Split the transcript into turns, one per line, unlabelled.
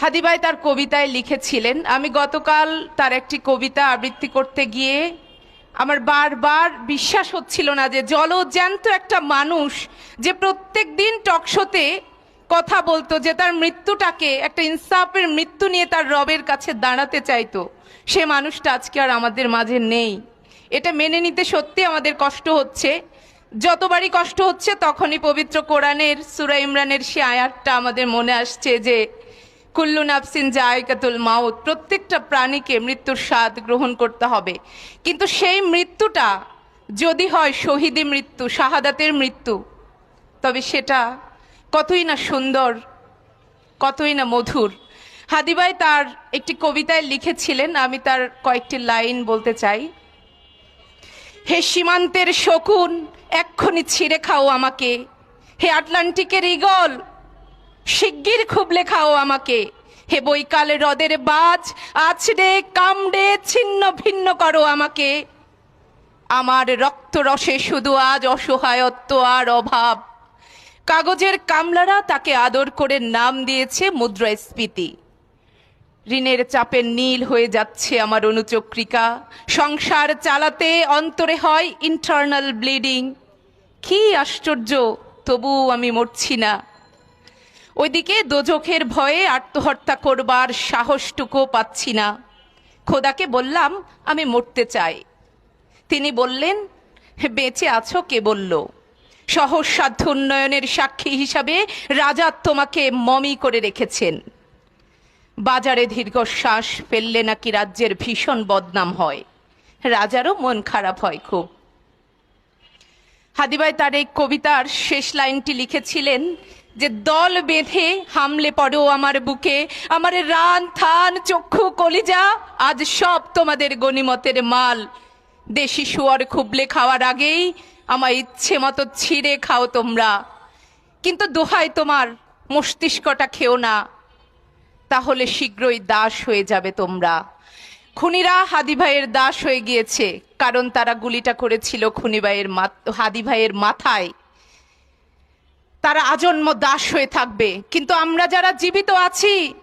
হাদি ভাই তার কবিতায় লিখেছিলেন, আমি গতকাল তার একটি কবিতা আবৃত্তি করতে গিয়ে আমার বারবার বিশ্বাস হচ্ছিল না যে জলজ্যান্ত একটা মানুষ যে প্রত্যেক দিন টকশোতে কথা বলতো, যে তার মৃত্যুটাকে একটা ইনসাফের মৃত্যু নিয়ে তার রবের কাছে দাঁড়াতে চাইতো, সে মানুষটা আজকে আর আমাদের মাঝে নেই। এটা মেনে নিতে সত্যি আমাদের কষ্ট হচ্ছে। যতবারই কষ্ট হচ্ছে তখনই পবিত্র কোরআনের সূরা ইমরানের সে আয়াতটা আমাদের মনে আসছে যে কুল্লু নাফসিন জায়কাতুল মাউত, প্রত্যেকটা প্রাণীকে মৃত্যুর স্বাদ গ্রহণ করতে হবে। কিন্তু সেই মৃত্যুটা যদি হয় শহীদি মৃত্যু, শাহাদাতের মৃত্যু, তবে সেটা কতই না সুন্দর, কতই না মধুর। হাদি ভাই তার একটি কবিতায় লিখেছিলেন, আমি তার কয়েকটি লাইন বলতে চাই। হে সীমান্তের শকুন, এক্ষুনি ছিঁড়ে খাও আমাকে। হে আটলান্টিকের ঈগল, শিগগির খুবলে খাও আমাকে। হে বৈকাল হ্রদের বাজ, আছড়ে কামড়ে ছিন্ন ভিন্ন করো আমাকে। আমার রক্ত রসে শুধু আজ অসহায়ত্ব আর অভাব। কাগজের কামলারা তাকে আদর করে নাম দিয়েছে মুদ্রাস্ফীতি। ঋণের চাপে নীল হয়ে যাচ্ছে আমার অনুচক্রিকা। সংসার চালাতে অন্তরে হয় ইন্টারনাল ব্লিডিং। কি আশ্চর্য, তবু আমি মরছি না। ওইদিকে দোজখের ভয়ে আত্মহত্যা করবার সাহসটুকু পাচ্ছি না। খোদাকে বললাম আমি মরতে চাই। তিনি বললেন, বেঁচে আছো কে বলল? সহজ সাধ্য উন্নয়নের সাক্ষী হিসাবে রাজা তোমাকে মমি করে রেখেছেন। বাজারে দীর্ঘশ্বাস ফেললে নাকি রাজ্যের ভীষণ বদনাম হয়। রাজারও মন খারাপ হয় খুব। হাদি ভাই তার এই কবিতার শেষ লাইনটি লিখেছিলেন যে দল বেঁধে হামলে পড়ো আমার বুকে, আমার রান থান চক্ষু কলিজা আজ সব তোমাদের গনিমতের মাল। দেশি শুয়ার খুবলে খাওয়ার আগেই আমার ইচ্ছে মতো ছিঁড়ে খাও তোমরা, কিন্তু দোহাই তোমার মস্তিষ্কটা খেও না, তাহলে শীঘ্রই দাস হয়ে যাবে তোমরা। খুনিরা হাদি ভাইয়ের দাস হয়ে গিয়েছে, কারণ তারা গুলিটা করেছিল হাদি ভাইয়ের মাথায়। তারা আজন্ম দাস হয়ে থাকবে। কিন্তু আমরা যারা জীবিত আছি